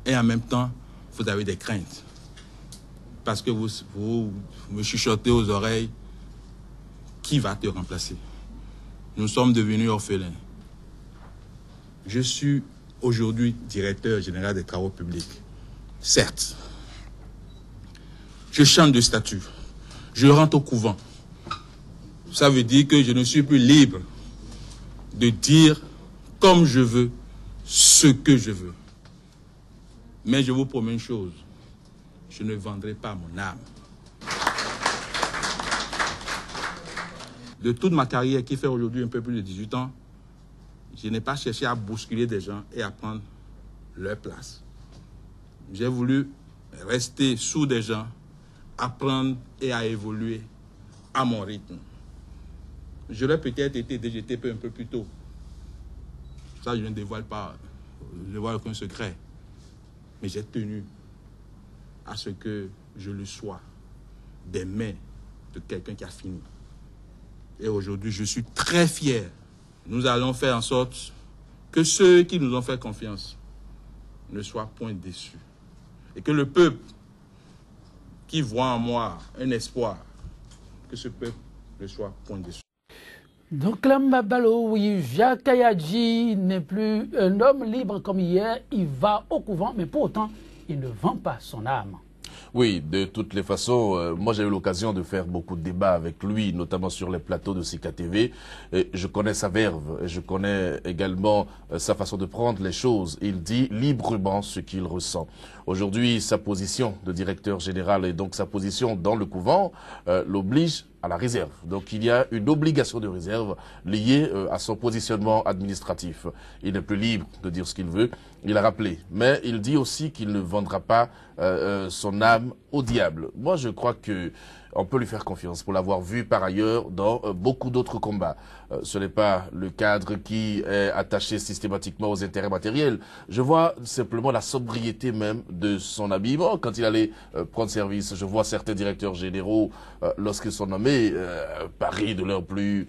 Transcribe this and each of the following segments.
Et en même temps, vous avez des craintes. Parce que vous me chuchotez aux oreilles, qui va te remplacer? Nous sommes devenus orphelins. Je suis aujourd'hui directeur général des travaux publics. Certes, je change de statut. Je rentre au couvent. Ça veut dire que je ne suis plus libre de dire comme je veux, ce que je veux. Mais je vous promets une chose, je ne vendrai pas mon âme. De toute ma carrière qui fait aujourd'hui un peu plus de 18 ans, je n'ai pas cherché à bousculer des gens et à prendre leur place. J'ai voulu rester sous des gens, apprendre et à évoluer à mon rythme. J'aurais peut-être été déjeté un peu plus tôt. Ça, je ne dévoile pas, je ne dévoile aucun secret. Mais j'ai tenu à ce que je le sois des mains de quelqu'un qui a fini. Et aujourd'hui, je suis très fier. Nous allons faire en sorte que ceux qui nous ont fait confiance ne soient point déçus. Et que le peuple qui voit en moi un espoir, que ce peuple ne soit point déçu. Donc Lamba Balo, oui, Jacques Kayadji n'est plus un homme libre comme hier. Il va au couvent, mais pour autant, il ne vend pas son âme. Oui, de toutes les façons, moi j'ai eu l'occasion de faire beaucoup de débats avec lui, notamment sur les plateaux de Sika TV. Et je connais sa verve, et je connais également sa façon de prendre les choses. Il dit librement ce qu'il ressent. Aujourd'hui, sa position de directeur général et donc sa position dans le couvent l'oblige à la réserve. Donc il y a une obligation de réserve liée à son positionnement administratif. Il n'est plus libre de dire ce qu'il veut, il a rappelé. Mais il dit aussi qu'il ne vendra pas son âme au diable. Moi je crois que on peut lui faire confiance pour l'avoir vu par ailleurs dans beaucoup d'autres combats. Ce n'est pas le cadre qui est attaché systématiquement aux intérêts matériels. Je vois simplement la sobriété même de son habillement quand il allait prendre service. Je vois certains directeurs généraux, lorsqu'ils sont nommés, parés de leurs plus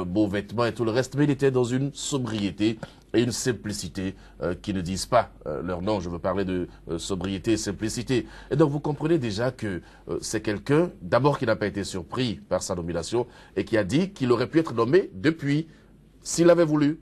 beaux vêtements et tout le reste, mais il était dans une sobriété et une simplicité qui ne disent pas leur nom. Je veux parler de sobriété et simplicité. Et donc vous comprenez déjà que c'est quelqu'un, d'abord qui n'a pas été surpris par sa nomination et qui a dit qu'il aurait pu être nommé depuis, s'il avait voulu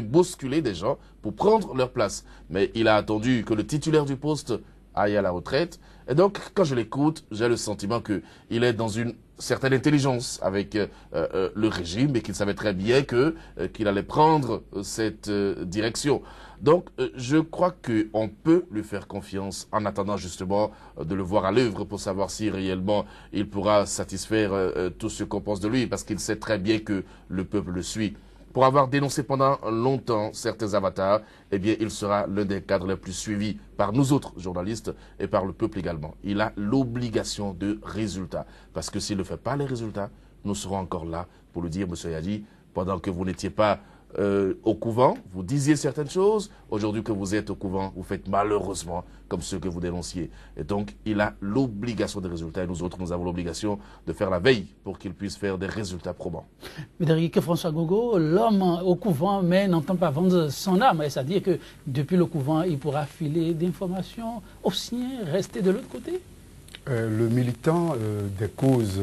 bousculer des gens pour prendre leur place. Mais il a attendu que le titulaire du poste aille à la retraite. Et donc, quand je l'écoute, j'ai le sentiment qu'il est dans une certaine intelligence avec le régime et qu'il savait très bien qu'il allait prendre cette direction. Donc, je crois qu'on peut lui faire confiance en attendant justement de le voir à l'œuvre pour savoir si réellement il pourra satisfaire tout ce qu'on pense de lui, parce qu'il sait très bien que le peuple le suit. Pour avoir dénoncé pendant longtemps certains avatars, eh bien, il sera l'un des cadres les plus suivis par nous autres journalistes et par le peuple également. Il a l'obligation de résultats. Parce que s'il ne fait pas les résultats, nous serons encore là pour lui dire, M. Yadi, pendant que vous n'étiez pas au couvent, vous disiez certaines choses. Aujourd'hui que vous êtes au couvent, vous faites malheureusement comme ceux que vous dénonciez. Et donc, il a l'obligation des résultats. Et nous autres, nous avons l'obligation de faire la veille pour qu'il puisse faire des résultats probants. Médéric François Gogo, l'homme au couvent, mais n'entend pas vendre son âme. C'est-à-dire que depuis le couvent, il pourra filer d'informations aux siens, rester de l'autre côté. Le militant des causes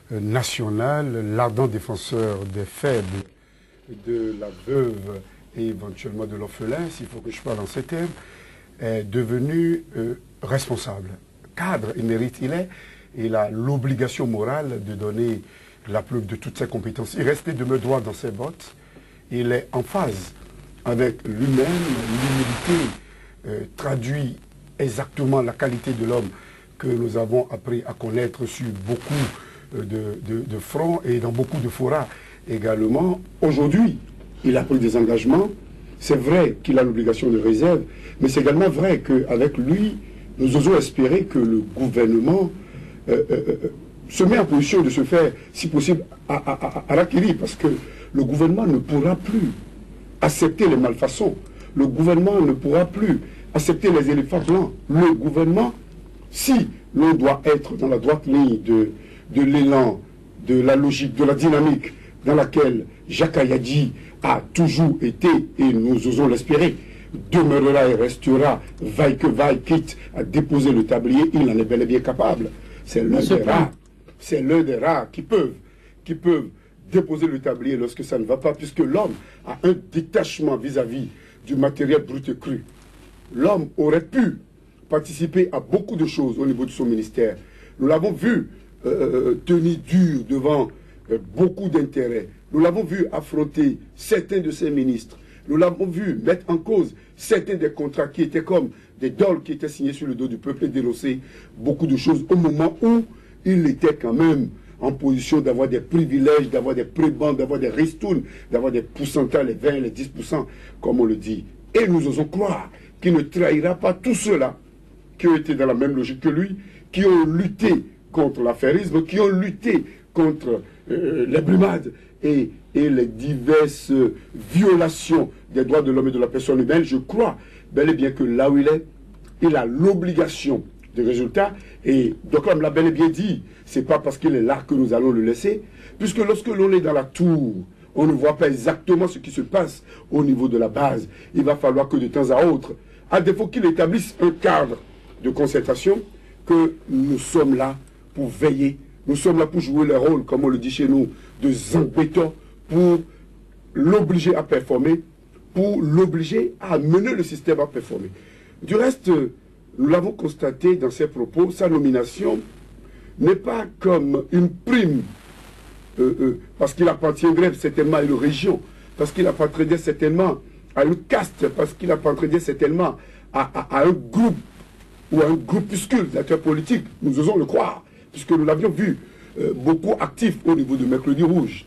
nationales, l'ardent défenseur des faibles, de la veuve et éventuellement de l'orphelin, s'il faut que je parle en ces termes, est devenu responsable. Cadre émérite il a l'obligation morale de donner la preuve de toutes ses compétences. Il reste demeure droit dans ses bottes. Il est en phase avec lui-même. L'humilité traduit exactement la qualité de l'homme que nous avons appris à connaître sur beaucoup de fronts et dans beaucoup de forats. Également, aujourd'hui, il a pris des engagements. C'est vrai qu'il a l'obligation de réserve, mais c'est également vrai qu'avec lui, nous osons espérer que le gouvernement se met en position de se faire, si possible, à l'acquérir, parce que le gouvernement ne pourra plus accepter les malfaçons. Le gouvernement ne pourra plus accepter les éléphants blancs. Le gouvernement, si l'on doit être dans la droite ligne de l'élan, de la logique, de la dynamique, dans laquelle Jacques Kayadji a toujours été, et nous osons l'espérer, demeurera et restera, vaille que vaille, quitte à déposer le tablier, il en est bel et bien capable. C'est l'un des rares. C'est l'un des rares qui peuvent déposer le tablier lorsque ça ne va pas, puisque l'homme a un détachement vis-à-vis du matériel brut et cru. L'homme aurait pu participer à beaucoup de choses au niveau de son ministère. Nous l'avons vu tenir dur devant beaucoup d'intérêts. Nous l'avons vu affronter certains de ses ministres. Nous l'avons vu mettre en cause certains des contrats qui étaient comme des dollars qui étaient signés sur le dos du peuple et dénoncer beaucoup de choses au moment où il était quand même en position d'avoir des privilèges, d'avoir des prébendes, d'avoir des ristournes, d'avoir des pourcentages, les 20, les 10%, comme on le dit. Et nous osons croire qu'il ne trahira pas tous ceux-là qui ont été dans la même logique que lui, qui ont lutté contre l'affairisme, qui ont lutté contre les brimades et les diverses violations des droits de l'homme et de la personne humaine. Je crois bel et bien que là où il a l'obligation de résultats. Et donc, comme l'a bel et bien dit, c'est pas parce qu'il est là que nous allons le laisser, puisque lorsque l'on est dans la tour, on ne voit pas exactement ce qui se passe au niveau de la base. Il va falloir que de temps à autre, à défaut qu'il établisse un cadre de concertation, que nous sommes là pour veiller, nous sommes là pour jouer le rôle, comme on le dit chez nous, de zambéton, pour l'obliger à performer, pour l'obliger à mener le système à performer. Du reste, nous l'avons constaté dans ses propos, sa nomination n'est pas comme une prime, parce qu'il appartiendrait certainement à une région, parce qu'il appartiendrait certainement à une caste, parce qu'il appartiendrait certainement à un groupe ou à un groupuscule d'acteurs politiques. Nous osons le croire, puisque nous l'avions vu beaucoup actif au niveau de Mercredi Rouge.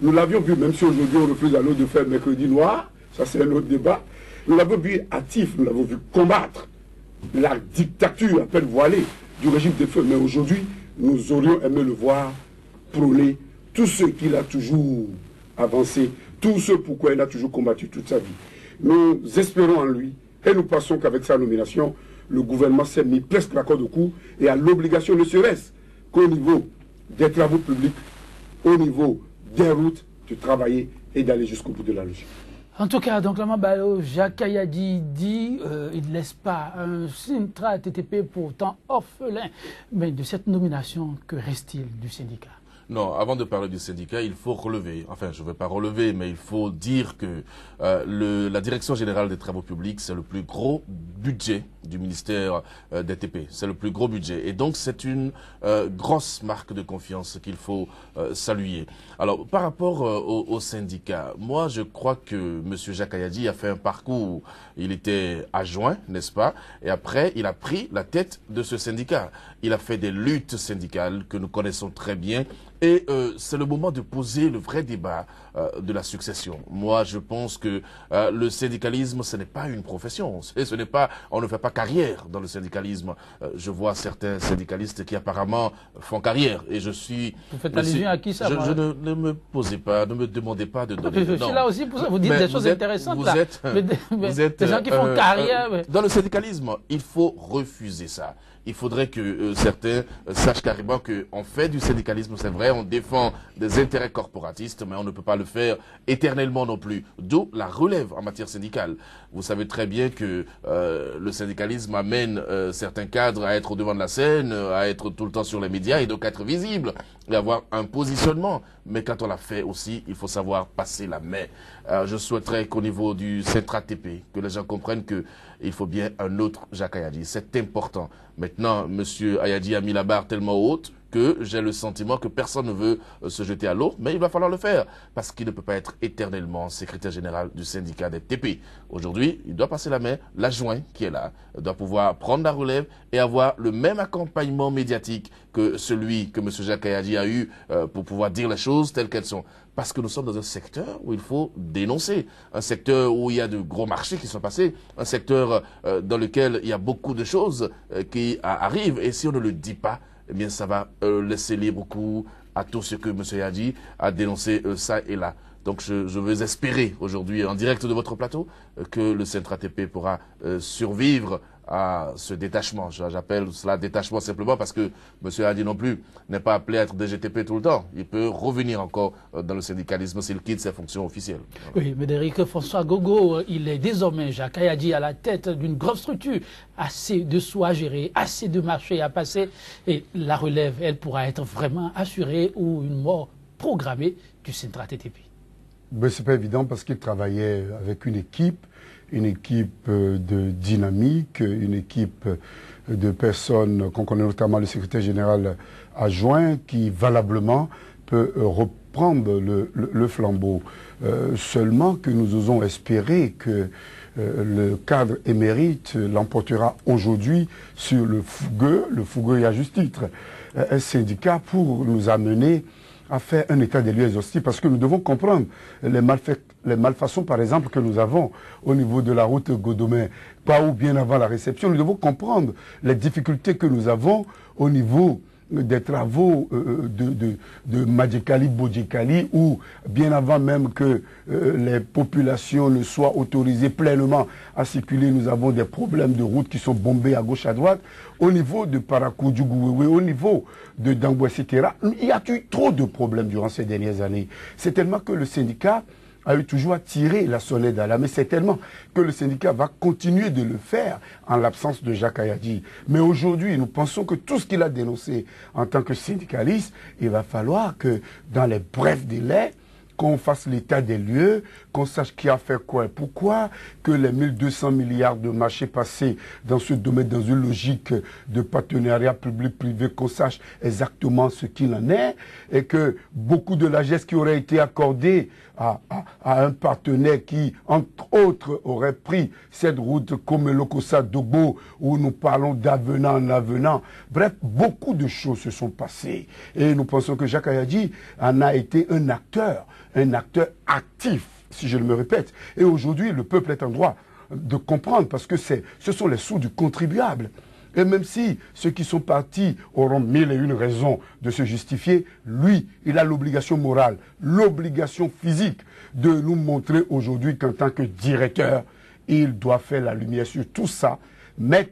Nous l'avions vu, même si aujourd'hui on refuse à l'autre de faire Mercredi Noir, ça c'est un autre débat, nous l'avons vu actif, nous l'avons vu combattre la dictature à peine voilée du régime des feux. Mais aujourd'hui, nous aurions aimé le voir prôner tout ce qu'il a toujours avancé, tout ce pourquoi il a toujours combattu toute sa vie. Nous espérons en lui et nous pensons qu'avec sa nomination, le gouvernement s'est mis presque la corde au cou et a l'obligation, ne serait-ce qu'au niveau des travaux publics, au niveau des routes, de travailler et d'aller jusqu'au bout de la logique. En tout cas, donc, Jacques Kayadi dit il ne laisse pas un Sintra TTP pourtant orphelin. Mais de cette nomination, que reste-t-il du syndicat? Non, avant de parler du syndicat, il faut relever, enfin je ne vais pas relever, mais il faut dire que la Direction Générale des Travaux Publics, c'est le plus gros budget du ministère des TP. C'est le plus gros budget. Et donc c'est une grosse marque de confiance qu'il faut saluer. Alors par rapport au syndicat, moi je crois que M. Jacques Kayadi a fait un parcours. Il était adjoint, n'est-ce pas? Et après, il a pris la tête de ce syndicat. Il a fait des luttes syndicales que nous connaissons très bien. Et c'est le moment de poser le vrai débat de la succession. Moi, je pense que le syndicalisme, ce n'est pas une profession. Ce n'est pas, on ne fait pas carrière dans le syndicalisme. Je vois certains syndicalistes qui apparemment font carrière. Et je suis... Vous faites allusion à qui ça? Ne me posez pas, ne me demandez pas de donner... Je suis là aussi pour ça. Vous dites des choses intéressantes. Vous êtes des gens qui font carrière. Dans le syndicalisme, il faut refuser ça. Il faudrait que certains sachent carrément qu'on fait du syndicalisme, c'est vrai, on défend des intérêts corporatistes, mais on ne peut pas le faire éternellement non plus. D'où la relève en matière syndicale. Vous savez très bien que le syndicalisme amène certains cadres à être au devant de la scène, à être tout le temps sur les médias et donc à être visible et avoir un positionnement. Mais quand on l'a fait aussi, il faut savoir passer la main. Je souhaiterais qu'au niveau du Sintra TP, que les gens comprennent qu'il faut bien un autre Jacques Kayadi. C'est important. Maintenant, M. Kayadi a mis la barre tellement haute que j'ai le sentiment que personne ne veut se jeter à l'eau, mais il va falloir le faire, parce qu'il ne peut pas être éternellement secrétaire général du syndicat des TP. Aujourd'hui, il doit passer la main, l'adjoint qui est là, doit pouvoir prendre la relève et avoir le même accompagnement médiatique que celui que M. Jacques Kayadi a eu pour pouvoir dire les choses telles qu'elles sont. Parce que nous sommes dans un secteur où il faut dénoncer, un secteur où il y a de gros marchés qui sont passés, un secteur dans lequel il y a beaucoup de choses qui arrivent, et si on ne le dit pas, eh bien, ça va laisser libre cours à tout ce que M. Kayadi a dénoncé ça et là. Donc, je veux espérer aujourd'hui, en direct de votre plateau, que le Sintra TP pourra survivre à ce détachement. J'appelle cela détachement simplement parce que M. Hadi non plus n'est pas appelé à être DGTP tout le temps. Il peut revenir encore dans le syndicalisme s'il quitte ses fonctions officielles. Oui, Médéric François Gogo, il est désormais, Jacques Kayadji, à la tête d'une grosse structure. Assez de sous à gérer, assez de marchés à passer. Et la relève, elle pourra être vraiment assurée ou une mort programmée du Centra TTP. Ben, ce n'est pas évident parce qu'il travaillait avec une équipe de dynamique, une équipe de personnes qu'on connaît, notamment le secrétaire général adjoint, qui valablement peut reprendre le flambeau. Seulement que nous osons espérer que le cadre émérite l'emportera aujourd'hui sur le fougueux et à juste titre, un syndicat pour nous amener à faire un état des lieux exhaustif, parce que nous devons comprendre les malfaçons, par exemple, que nous avons au niveau de la route Godomé, pas ou bien avant la réception. Nous devons comprendre les difficultés que nous avons au niveau des travaux de Madjekali, Bodjekali, où bien avant même que les populations ne soient autorisées pleinement à circuler, nous avons des problèmes de route qui sont bombés à gauche, à droite. Au niveau de Parakou, du Gououé, au niveau de Dangbo, etc., il y a eu trop de problèmes durant ces dernières années. C'est tellement que le syndicat a eu toujours à tirer la sonnette d'alarme. Mais c'est tellement que le syndicat va continuer de le faire en l'absence de Jacques Kayadji. Mais aujourd'hui, nous pensons que tout ce qu'il a dénoncé en tant que syndicaliste, il va falloir que dans les brefs délais, qu'on fasse l'état des lieux, qu'on sache qui a fait quoi et pourquoi, que les 1200 milliards de marchés passés dans ce domaine, dans une logique de partenariat public-privé, qu'on sache exactement ce qu'il en est, et que beaucoup de largesse qui aurait été accordée à un partenaire qui, entre autres, aurait pris cette route comme Lokossa Dogbo, où nous parlons d'avenant en avenant. Bref, beaucoup de choses se sont passées. Et nous pensons que Jacques Kayadji en a été un acteur actif, si je me répète. Et aujourd'hui, le peuple est en droit de comprendre, parce que ce sont les sous du contribuable. Et même si ceux qui sont partis auront mille et une raisons de se justifier, lui, il a l'obligation morale, l'obligation physique de nous montrer aujourd'hui qu'en tant que directeur, il doit faire la lumière sur tout ça, mettre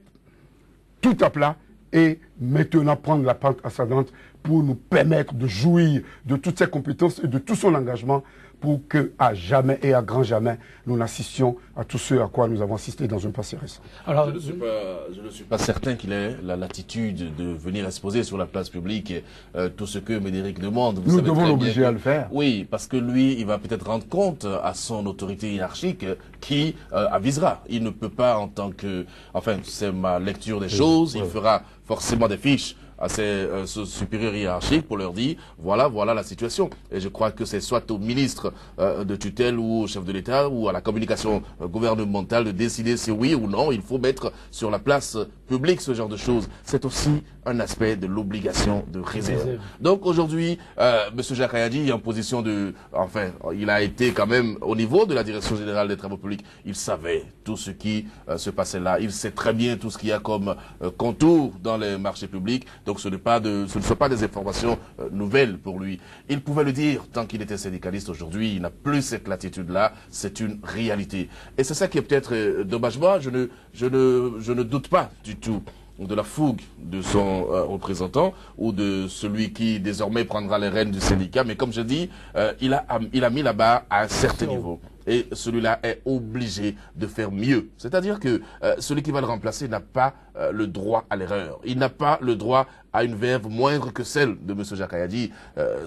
tout à plat et maintenant prendre la pente ascendante pour nous permettre de jouir de toutes ses compétences et de tout son engagement pour que, à jamais et à grand jamais, nous n'assistions à tout ce à quoi nous avons assisté dans un passé récent. Alors, je ne suis pas certain qu'il ait la latitude de venir exposer sur la place publique tout ce que Médéric demande. Nous devons l'obliger à le faire. Oui, parce que lui, il va peut-être rendre compte à son autorité hiérarchique qui avisera. Il ne peut pas en tant que... Enfin, c'est ma lecture des choses. Il fera forcément des fiches à ses supérieurs hiérarchiques pour leur dire voilà la situation. Et je crois que c'est soit au ministre de tutelle ou au chef de l'État ou à la communication gouvernementale de décider si oui ou non il faut mettre sur la place publique ce genre de choses. C'est aussi un aspect de l'obligation de réserve. Donc aujourd'hui, M. Jacques Kayadji est en position de... Enfin, il a été quand même au niveau de la Direction Générale des Travaux Publics. Il savait tout ce qui se passait là. Il sait très bien tout ce qu'il y a comme contour dans les marchés publics. Donc ce ne sont pas des informations nouvelles pour lui. Il pouvait le dire tant qu'il était syndicaliste. Aujourd'hui, il n'a plus cette latitude-là. C'est une réalité. Et c'est ça qui est peut-être dommage. Moi, je ne doute pas du tout de la fougue de son représentant ou de celui qui désormais prendra les rênes du syndicat. Mais comme je dis, il a mis la barre à un certain niveau. Et celui-là est obligé de faire mieux. C'est-à-dire que celui qui va le remplacer n'a pas le droit à l'erreur. Il n'a pas le droit à une verve moindre que celle de M. Jacques Kayadji.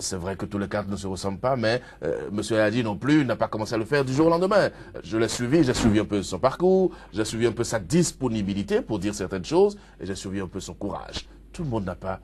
C'est vrai que tous les cadres ne se ressemblent pas, mais M. Kayadji non plus n'a pas commencé à le faire du jour au lendemain. Je l'ai suivi, j'ai suivi un peu son parcours, j'ai suivi un peu sa disponibilité pour dire certaines choses, et j'ai suivi un peu son courage. Tout le monde n'a pas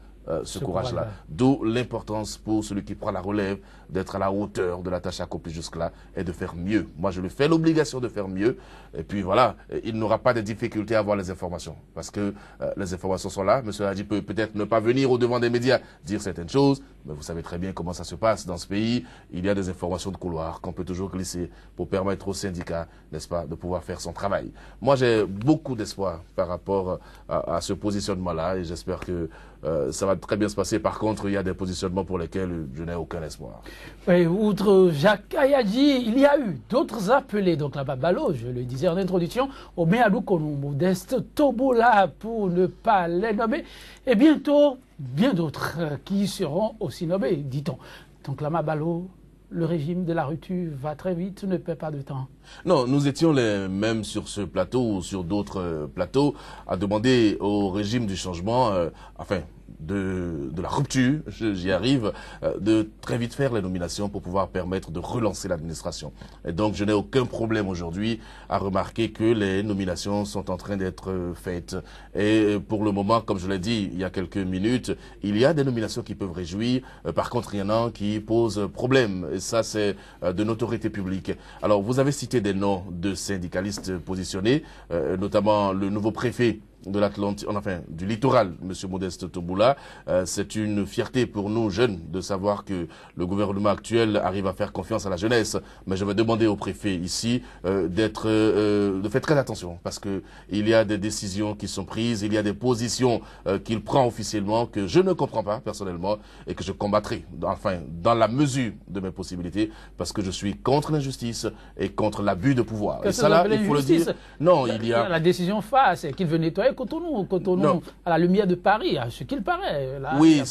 ce courage-là. D'où l'importance pour celui qui prend la relève d'être à la hauteur de la tâche accomplie jusque-là et de faire mieux. Moi, je lui fais l'obligation de faire mieux. Et puis voilà, il n'aura pas de difficulté à avoir les informations. Parce que les informations sont là. M. Hadi peut peut-être ne pas venir au devant des médias dire certaines choses, mais vous savez très bien comment ça se passe dans ce pays. Il y a des informations de couloir qu'on peut toujours glisser pour permettre au syndicat, n'est-ce pas, de pouvoir faire son travail. Moi, j'ai beaucoup d'espoir par rapport à ce positionnement-là et j'espère que ça va très bien se passer. Par contre, il y a des positionnements pour lesquels je n'ai aucun espoir. Oui, outre Jacques Kayadji, il y a eu d'autres appelés, donc la Babalo, je le disais en introduction, au Mealoukonou, Modeste Tobola, pour ne pas les nommer, et bientôt, bien d'autres qui seront aussi nommés, dit-on. Donc la Babalo, le régime de la rupture va très vite, ne perd pas de temps. Non, nous étions les mêmes sur ce plateau ou sur d'autres plateaux à demander au régime du changement, de la rupture, j'y arrive, de très vite faire les nominations pour pouvoir permettre de relancer l'administration. Et donc je n'ai aucun problème aujourd'hui à remarquer que les nominations sont en train d'être faites. Et pour le moment, comme je l'ai dit il y a quelques minutes, il y a des nominations qui peuvent réjouir, par contre il y en a qui posent problème. Et ça c'est de notoriété publique. Alors vous avez cité des noms de syndicalistes positionnés, notamment le nouveau préfet de l'Atlantique, enfin du littoral, M. Modeste Tobola. C'est une fierté pour nous jeunes de savoir que le gouvernement actuel arrive à faire confiance à la jeunesse. Mais je vais demander au préfet ici de faire très attention parce que il y a des décisions qui sont prises, il y a des positions qu'il prend officiellement que je ne comprends pas personnellement et que je combattrai, enfin dans la mesure de mes possibilités, parce que je suis contre l'injustice et contre l'abus de pouvoir. Et ça là, il faut le dire. Non, il y a la décision phare, c'est qu'il veut nettoyer Cotonou à la lumière de Paris, à ce qu'il paraît. Là, oui,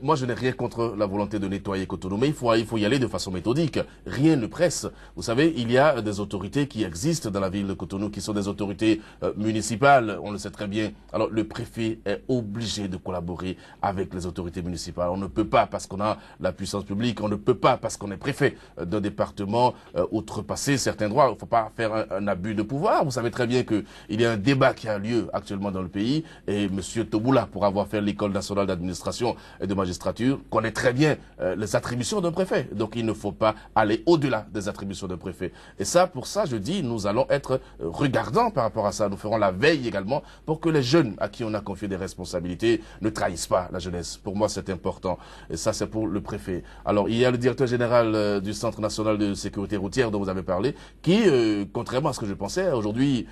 moi je n'ai rien contre la volonté de nettoyer Cotonou, mais il faut y aller de façon méthodique. Rien ne presse. Vous savez, il y a des autorités qui existent dans la ville de Cotonou, qui sont des autorités municipales, on le sait très bien. Alors le préfet est obligé de collaborer avec les autorités municipales. On ne peut pas, parce qu'on a la puissance publique, on ne peut pas, parce qu'on est préfet d'un département, outrepasser certains droits. Il ne faut pas faire un abus de pouvoir. Vous savez très bien qu'il y a un débat qui a lieu actuellement dans le pays, et M. Tobola, pour avoir fait l'école nationale d'administration et de magistrature, connaît très bien les attributions d'un préfet. Donc il ne faut pas aller au-delà des attributions d'un préfet. Et ça, pour ça, je dis, nous allons être regardants par rapport à ça. Nous ferons la veille également pour que les jeunes à qui on a confié des responsabilités ne trahissent pas la jeunesse. Pour moi, c'est important. Et ça, c'est pour le préfet. Alors, il y a le directeur général du Centre national de sécurité routière dont vous avez parlé, qui, contrairement à ce que je pensais, aujourd'hui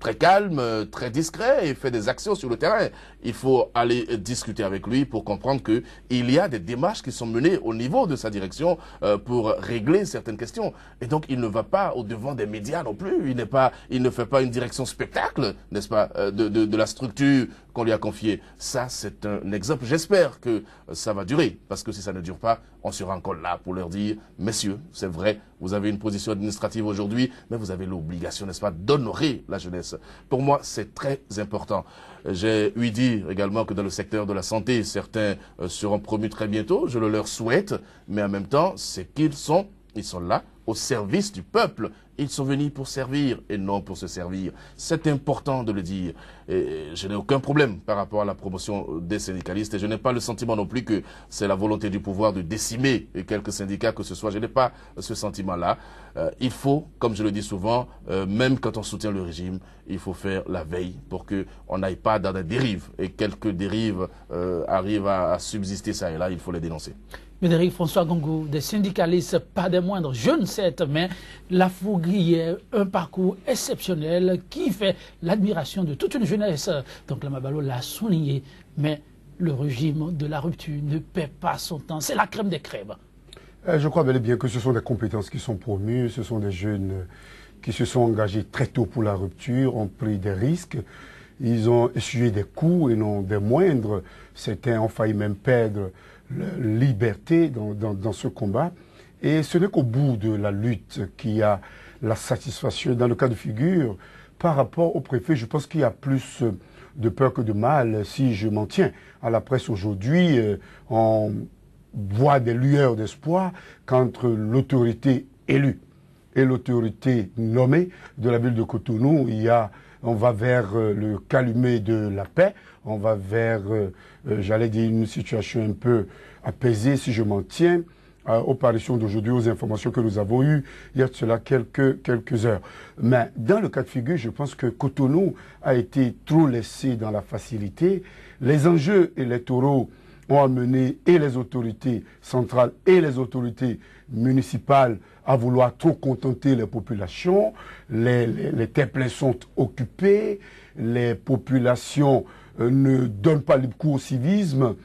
très calme, très discret et fait des actions sur le terrain. Il faut aller discuter avec lui pour comprendre que il y a des démarches qui sont menées au niveau de sa direction pour régler certaines questions. Et donc, il ne va pas au-devant des médias non plus. Il ne fait pas une direction spectacle, n'est-ce pas, de la structure qu'on lui a confiée. Ça, c'est un exemple. J'espère que ça va durer, parce que si ça ne dure pas, on sera encore là pour leur dire, messieurs, c'est vrai, vous avez une position administrative aujourd'hui, mais vous avez l'obligation, n'est-ce pas, d'honorer la jeunesse. Pour moi, c'est très important. J'ai ouï dire également que dans le secteur de la santé, certains seront promus très bientôt. Je le leur souhaite, mais en même temps, c'est qu'ils sont là au service du peuple. Ils sont venus pour servir et non pour se servir. C'est important de le dire. Et je n'ai aucun problème par rapport à la promotion des syndicalistes et je n'ai pas le sentiment non plus que c'est la volonté du pouvoir de décimer quelques syndicats que ce soit. Je n'ai pas ce sentiment-là. Il faut, comme je le dis souvent, même quand on soutient le régime, il faut faire la veille pour qu'on n'aille pas dans des dérives. Et quelques dérives arrivent à subsister ça et là, il faut les dénoncer. Médéric François Gongou, des syndicalistes, pas des moindres, jeunes certes, mais la Fougrière, un parcours exceptionnel qui fait l'admiration de toute une jeunesse. Donc la Mabalo l'a souligné, mais le régime de la rupture ne paie pas son temps. C'est la crème des crèmes. Je crois bel et bien que ce sont des compétences qui sont promues, ce sont des jeunes qui se sont engagés très tôt pour la rupture, ont pris des risques, ils ont essuyé des coups et non des moindres. Certains ont failli même perdre leur liberté dans ce combat. Et ce n'est qu'au bout de la lutte qu'il y a la satisfaction. Dans le cas de figure, par rapport au préfet, je pense qu'il y a plus de peur que de mal si je m'en tiens à la presse aujourd'hui. On voit des lueurs d'espoir qu'entre l'autorité élue et l'autorité nommée de la ville de Cotonou, on va vers le calumet de la paix, on va vers, j'allais dire, une situation un peu apaisée si je m'en tiens aux parutions d'aujourd'hui, aux informations que nous avons eues il y a de cela quelques heures. Mais dans le cas de figure, je pense que Cotonou a été trop laissé dans la facilité. Les enjeux électoraux ont amené et les autorités centrales et les autorités municipales à vouloir trop contenter les populations. Les terre-pleins sont occupés, les populations ne donnent pas le coup au civisme,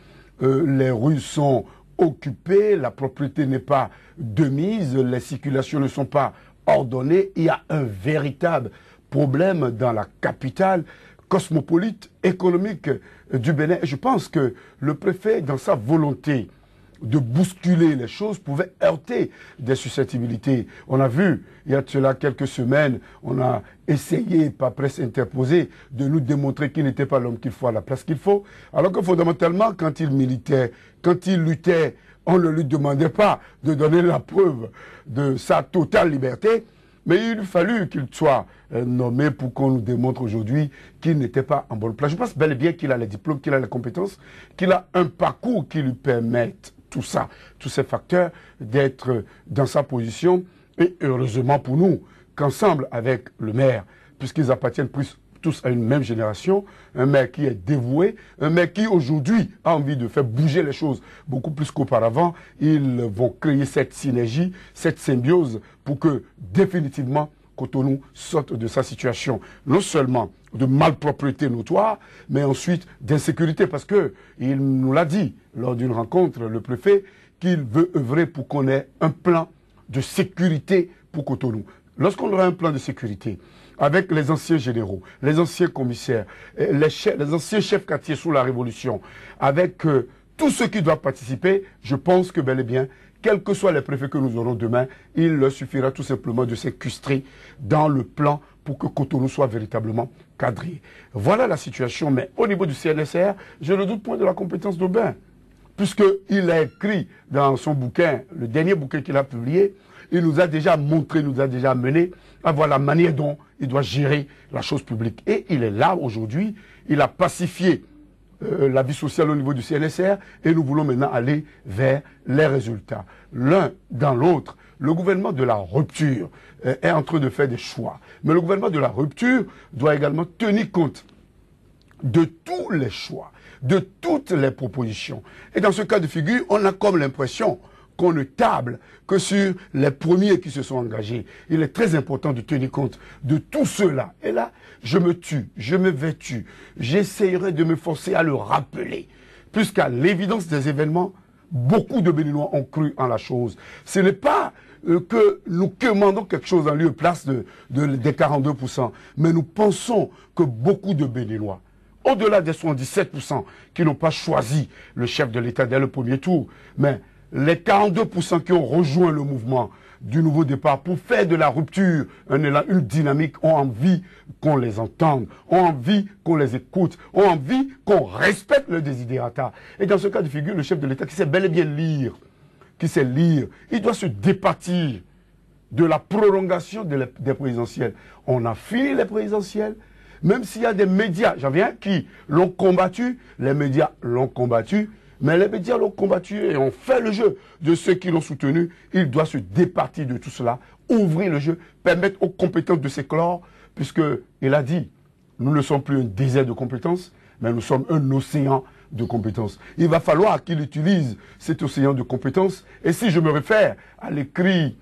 les rues sont occupée, la propriété n'est pas de mise, les circulations ne sont pas ordonnées. Il y a un véritable problème dans la capitale cosmopolite, économique du Bénin. Et je pense que le préfet, dans sa volonté de bousculer les choses, pouvait heurter des susceptibilités. On a vu, il y a cela quelques semaines, on a essayé, par presse interposée, de nous démontrer qu'il n'était pas l'homme qu'il faut à la place qu'il faut, alors que fondamentalement, quand il militait, quand il luttait, on ne lui demandait pas de donner la preuve de sa totale liberté, mais il a fallu qu'il soit nommé pour qu'on nous démontre aujourd'hui qu'il n'était pas en bonne place. Je pense bel et bien qu'il a les diplômes, qu'il a les compétences, qu'il a un parcours qui lui permette tout ça, tous ces facteurs, d'être dans sa position. Et heureusement pour nous, qu'ensemble avec le maire, puisqu'ils appartiennent tous à une même génération, un maire qui est dévoué, un maire qui aujourd'hui a envie de faire bouger les choses beaucoup plus qu'auparavant, ils vont créer cette synergie, cette symbiose pour que définitivement Cotonou sorte de sa situation, non seulement de malpropreté notoire, mais ensuite d'insécurité, parce que il nous l'a dit lors d'une rencontre, le préfet, qu'il veut œuvrer pour qu'on ait un plan de sécurité pour Cotonou. Lorsqu'on aura un plan de sécurité, avec les anciens généraux, les anciens commissaires, les anciens chefs quartiers sous la Révolution, avec tous ceux qui doivent participer, je pense que bel et bien, quels que soient les préfets que nous aurons demain, il leur suffira tout simplement de s'incrustrer dans le plan pour que Cotonou soit véritablement quadrillé. Voilà la situation, mais au niveau du CNSR, je ne doute point de la compétence d'Aubin, puisqu'il a écrit dans son bouquin, le dernier bouquin qu'il a publié, il nous a déjà montré, nous a déjà mené à voir la manière dont il doit gérer la chose publique. Et il est là aujourd'hui, il a pacifié la vie sociale au niveau du CNSR et nous voulons maintenant aller vers les résultats. L'un dans l'autre, le gouvernement de la rupture est en train de faire des choix. Mais le gouvernement de la rupture doit également tenir compte de tous les choix, de toutes les propositions. Et dans ce cas de figure, on a comme l'impression qu'on ne table que sur les premiers qui se sont engagés. Il est très important de tenir compte de tout cela. Et là, je me tue, je me vêtue, j'essayerai de me forcer à le rappeler. Puisqu'à l'évidence des événements, beaucoup de Béninois ont cru en la chose. Ce n'est pas que nous commandons quelque chose en lieu et place des 42%, mais nous pensons que beaucoup de Béninois, au-delà des 77% qui n'ont pas choisi le chef de l'État dès le premier tour, mais les 42% qui ont rejoint le mouvement du nouveau départ pour faire de la rupture un élan, une dynamique, ont envie qu'on les entende, ont envie qu'on les écoute, ont envie qu'on respecte le désidérata. Et dans ce cas de figure, le chef de l'État qui sait bel et bien lire, il doit se départir de la prolongation des présidentielles. On a fini les présidentielles, même s'il y a des médias, j'en viens, qui l'ont combattu, les médias l'ont combattu, mais les médias l'ont combattu et ont fait le jeu de ceux qui l'ont soutenu. Il doit se départir de tout cela, ouvrir le jeu, permettre aux compétences de s'éclore, puisqu'il a dit, nous ne sommes plus un désert de compétences, mais nous sommes un océan de compétences. Il va falloir qu'il utilise cet océan de compétences. Et si je me réfère à l'écrit,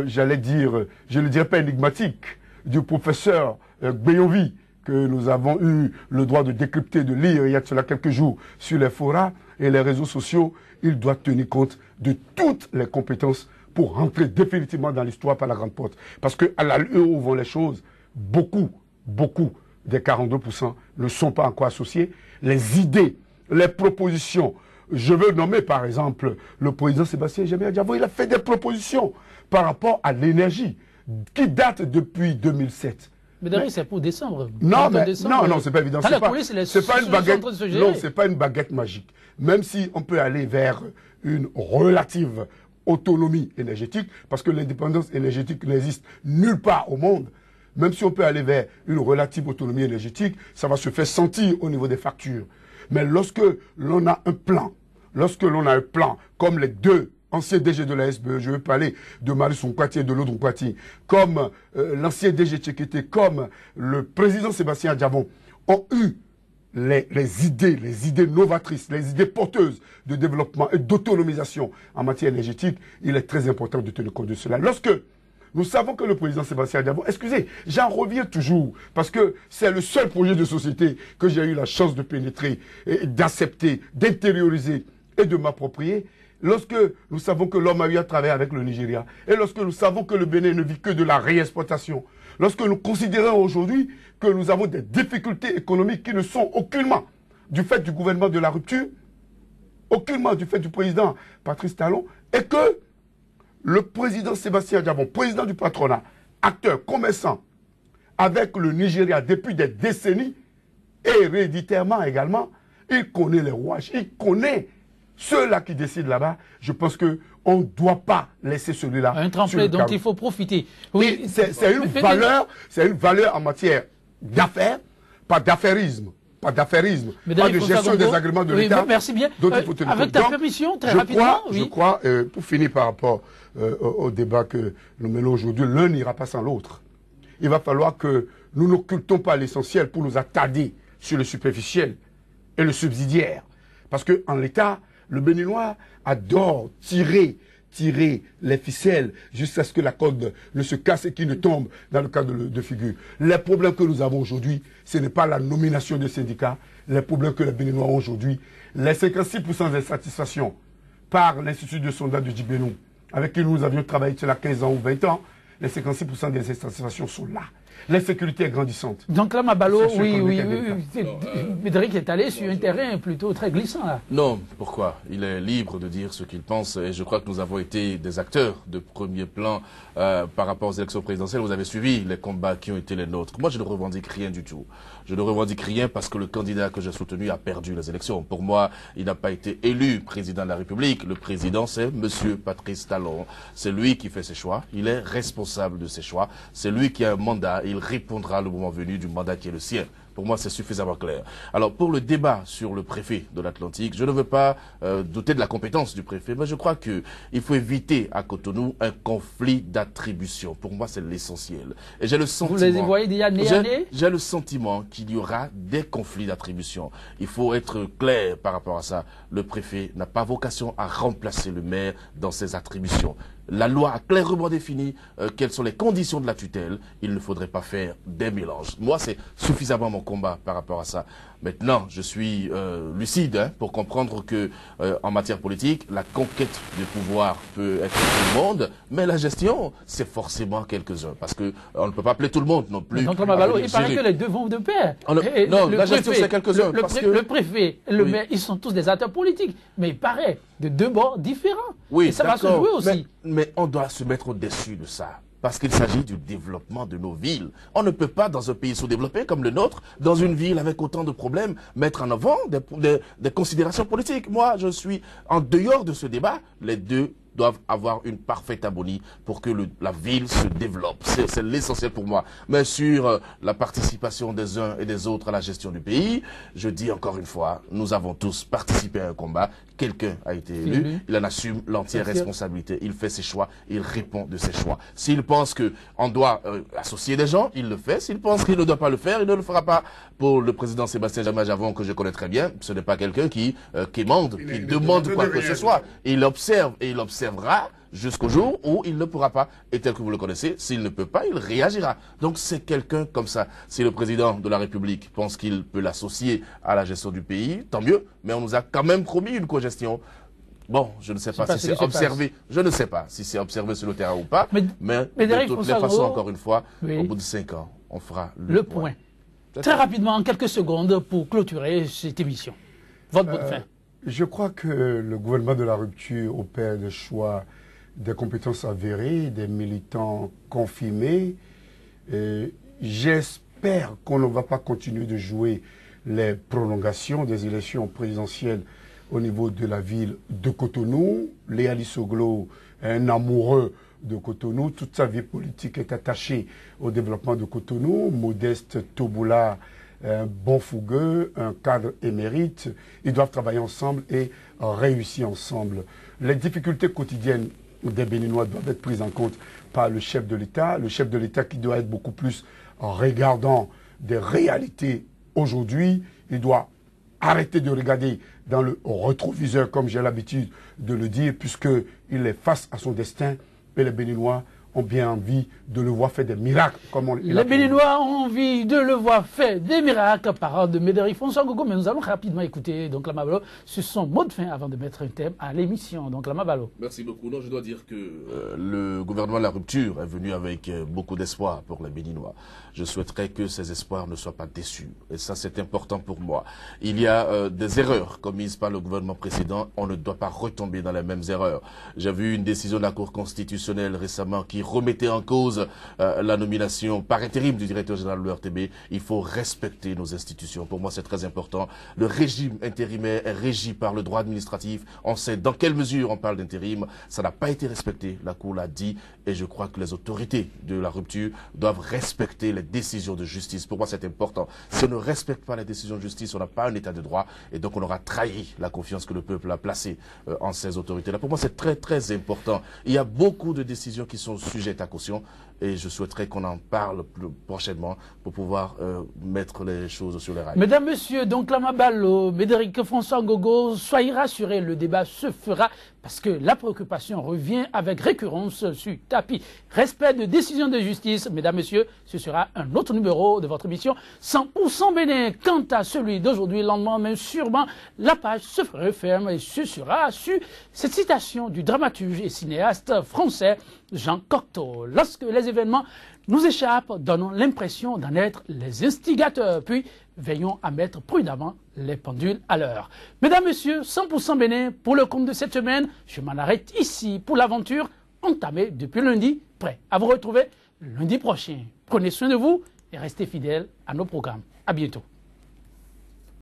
j'allais dire, je ne dirais pas énigmatique, du professeur Gbeyovi, que nous avons eu le droit de décrypter, de lire il y a cela quelques jours sur les forats et les réseaux sociaux, il doit tenir compte de toutes les compétences pour rentrer définitivement dans l'histoire par la grande porte. Parce qu'à la lieu où vont les choses, beaucoup des 42% ne sont pas encore associés. Les idées, les propositions, je veux nommer par exemple le président Sébastien Jamia Diavo, il a fait des propositions par rapport à l'énergie qui datent depuis 2007. Mais d'ailleurs, c'est pour décembre. Non, c'est pas évident. C'est pas une baguette. Non, c'est pas une baguette magique. Même si on peut aller vers une relative autonomie énergétique, parce que l'indépendance énergétique n'existe nulle part au monde. Même si on peut aller vers une relative autonomie énergétique, ça va se faire sentir au niveau des factures. Mais lorsque l'on a un plan, comme les deux ancien DG de la SBE, je veux parler de Marius Nkwati et de l'autre Nkwati, comme l'ancien DG Tchekete, comme le président Sébastien Adjavon, ont eu les idées novatrices, les idées porteuses de développement et d'autonomisation en matière énergétique. Il est très important de tenir compte de cela. Lorsque nous savons que le président Sébastien Adjavon, excusez, j'en reviens toujours, parce que c'est le seul projet de société que j'ai eu la chance de pénétrer, d'accepter, d'intérioriser et de m'approprier. lorsque nous savons que l'homme a eu à travailler avec le Nigeria, et lorsque nous savons que le Bénin ne vit que de la réexploitation, lorsque nous considérons aujourd'hui que nous avons des difficultés économiques qui ne sont aucunement du fait du gouvernement de la rupture, aucunement du fait du président Patrice Talon, et que le président Sébastien Adjabon, président du patronat, acteur, commerçant, avec le Nigeria depuis des décennies, et héréditairement également, il connaît les rouages, il connaît ceux-là qui décident là-bas. Je pense qu'on ne doit pas laisser celui-là. Un tremplin dont il faut profiter. Oui, c'est une valeur en matière d'affaires, pas d'affairisme. Pas d'affairisme, pas de gestion des agréments de l'État. Merci bien. Avec ta permission, très rapidement. Je crois, pour finir par rapport au débat que nous menons aujourd'hui, l'un n'ira pas sans l'autre. Il va falloir que nous n'occultons pas l'essentiel pour nous attarder sur le superficiel et le subsidiaire. Parce qu'en l'État, le Béninois adore tirer les ficelles jusqu'à ce que la corde ne se casse et qu'il ne tombe dans le cas de figure. Les problèmes que nous avons aujourd'hui, ce n'est pas la nomination des syndicats. Les problèmes que les Béninois ont aujourd'hui, les 56% d'insatisfaction par l'Institut de sondage de Djibénou, avec qui nous avions travaillé il y a 15 ans ou 20 ans, les 56% des insatisfactions sont là. L'insécurité est grandissante. Donc là, Mabalo, oui. Médéric est allé sur un terrain plutôt très glissant là. Non, pourquoi? Il est libre de dire ce qu'il pense et je crois que nous avons été des acteurs de premier plan par rapport aux élections présidentielles. Vous avez suivi les combats qui ont été les nôtres. Moi, je ne revendique rien du tout. Je ne revendique rien parce que le candidat que j'ai soutenu a perdu les élections. Pour moi, il n'a pas été élu président de la République. Le président, c'est M. Patrice Talon. C'est lui qui fait ses choix. Il est responsable de ses choix. C'est lui qui a un mandat. Il répondra le moment venu du mandat qui est le sien. Pour moi, c'est suffisamment clair. Alors, pour le débat sur le préfet de l'Atlantique, je ne veux pas douter de la compétence du préfet, mais je crois qu'il faut éviter à Cotonou un conflit d'attribution. Pour moi, c'est l'essentiel. Et j'ai le sentiment... Vous les voyez déjà nez à nez ? J'ai le sentiment qu'il y aura des conflits d'attribution. Il faut être clair par rapport à ça. Le préfet n'a pas vocation à remplacer le maire dans ses attributions. La loi a clairement défini quelles sont les conditions de la tutelle. Il ne faudrait pas faire des mélanges. Moi, c'est suffisamment mon combat par rapport à ça. Maintenant, je suis lucide pour comprendre que en matière politique, la conquête du pouvoir peut être tout le monde, mais la gestion, c'est forcément quelques-uns. Parce que on ne peut pas appeler tout le monde non plus. Donc, Mabalo, il paraît que les deux vont de pair. Non, la gestion, c'est quelques-uns. Le préfet et le maire, ils sont tous des acteurs politiques. Mais il paraît de deux bords différents. Oui, et ça va se jouer aussi. Mais on doit se mettre au-dessus de ça. Parce qu'il s'agit du développement de nos villes. On ne peut pas, dans un pays sous-développé comme le nôtre, dans une ville avec autant de problèmes, mettre en avant des considérations politiques. Moi, je suis en dehors de ce débat. Les deux doivent avoir une parfaite harmonie pour que la ville se développe. C'est l'essentiel pour moi. Mais sur la participation des uns et des autres à la gestion du pays, je dis encore une fois, nous avons tous participé à un combat. Quelqu'un a été élu, il en assume l'entière responsabilité. Il fait ses choix, il répond de ses choix. S'il pense qu'on doit associer des gens, il le fait. S'il pense qu'il ne doit pas le faire, il ne le fera pas. Pour le président Sébastien Adjabon, que je connais très bien, ce n'est pas quelqu'un qui quémande, qui demande quoi que ce soit. Il observe et il observera jusqu'au jour où il ne pourra pas. Et tel que vous le connaissez, s'il ne peut pas, il réagira. Donc c'est quelqu'un comme ça. Si le président de la République pense qu'il peut l'associer à la gestion du pays, tant mieux. Mais on nous a quand même promis une cogestion. Bon, je ne sais pas si c'est observé. Je ne sais pas si c'est observé sur le terrain ou pas. Mais de toutes les façons, encore une fois, au bout de 5 ans, on fera le point. Très rapidement, en quelques secondes, pour clôturer cette émission. Votre mot de fin. Je crois que le gouvernement de la rupture opère des choix, des compétences avérées, des militants confirmés. J'espère qu'on ne va pas continuer de jouer les prolongations des élections présidentielles au niveau de la ville de Cotonou. Léali Soglo est un amoureux de Cotonou. Toute sa vie politique est attachée au développement de Cotonou. Modeste Toboula, un bon fougueux, un cadre émérite. Ils doivent travailler ensemble et réussir ensemble. Les difficultés quotidiennes des Béninois doivent être prises en compte par le chef de l'État. Le chef de l'État qui doit être beaucoup plus en regardant des réalités aujourd'hui. Il doit arrêter de regarder dans le rétroviseur, comme j'ai l'habitude de le dire, puisqu'il est face à son destin. Et les Béninois ont bien envie de le voir faire des miracles. Comme les Béninois ont envie de le voir faire des miracles, parole de Médéric François Gogo, mais nous allons rapidement écouter donc la Mabalo sur son mot de fin avant de mettre un thème à l'émission. Donc la Mabalo. Merci beaucoup. Non, je dois dire que le gouvernement de la rupture est venu avec beaucoup d'espoir pour les Béninois. Je souhaiterais que ces espoirs ne soient pas déçus. Et ça, c'est important pour moi. Il y a des erreurs commises par le gouvernement précédent. On ne doit pas retomber dans les mêmes erreurs. J'ai vu une décision de la Cour constitutionnelle récemment qui remettait en cause la nomination par intérim du directeur général de l'ORTB. Il faut respecter nos institutions. Pour moi, c'est très important. Le régime intérimaire est régi par le droit administratif. On sait dans quelle mesure on parle d'intérim. Ça n'a pas été respecté. La Cour l'a dit. Et je crois que les autorités de la rupture doivent respecter les décisions de justice. Pour moi, c'est important. Si on ne respecte pas les décisions de justice, on n'a pas un état de droit. Et donc, on aura trahi la confiance que le peuple a placée en ces autorités-là. Pour moi, c'est très, très important. Il y a beaucoup de décisions qui sont sujettes à caution. Et je souhaiterais qu'on en parle prochainement pour pouvoir mettre les choses sur les rails. Mesdames, Messieurs, donc la Mabalo, Médéric François Gogo, soyez rassurés, le débat se fera parce que la préoccupation revient avec récurrence sur tapis. Respect de décision de justice, mesdames, messieurs, ce sera un autre numéro de votre émission 100% Bénin. Quant à celui d'aujourd'hui, lendemain, même sûrement, la page se referme et ce sera sur cette citation du dramaturge et cinéaste français Jean Cocteau. Lorsque les événements nous échappent, donnons l'impression d'en être les instigateurs, puis veillons à mettre prudemment les pendules à l'heure. Mesdames, Messieurs, 100% Bénin pour le compte de cette semaine. Je m'en arrête ici pour l'aventure entamée depuis lundi, prêt à vous retrouver lundi prochain. Prenez soin de vous et restez fidèles à nos programmes. À bientôt.